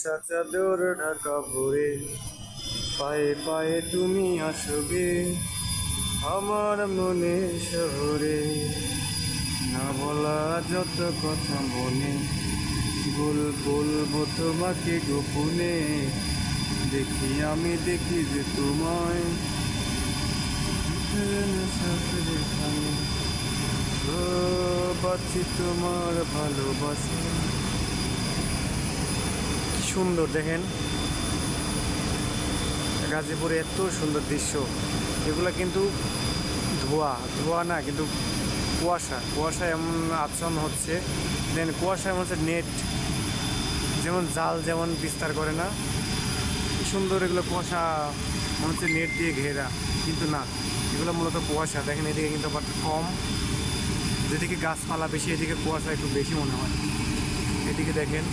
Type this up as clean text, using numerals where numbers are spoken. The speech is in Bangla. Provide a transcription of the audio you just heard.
চাদর ঢাকা ভরে পায়ে পায়ে তুমি আসবে আমার মনে শহরে। না বলা যত কথা মনে বলবো তোমাকে গোপনে। দেখি আমি দেখি যে তোমায় যেখানে ও পাচ্ছি তোমার ভালোবাসা। কি সুন্দর দেখেন, গাজীপুরে এত সুন্দর দৃশ্য। এগুলা কিন্তু ধোঁয়া ধোঁয়া না, কিন্তু কুয়াশা কুয়াশা এমন আচ্ছন্ন হচ্ছে। দেন কুয়াশা এমন হচ্ছে নেট, যেমন জাল যেমন বিস্তার করে না, কি সুন্দর এগুলো কুয়াশা, মনে হচ্ছে নেট দিয়ে ঘেরা, কিন্তু না, এগুলো মূলত কুয়াশা। দেখেন এদিকে কিন্তু আবার কম, যেদিকে গাছপালা বেশি এদিকে কুয়াশা একটু বেশি মনে হয়। এদিকে দেখেন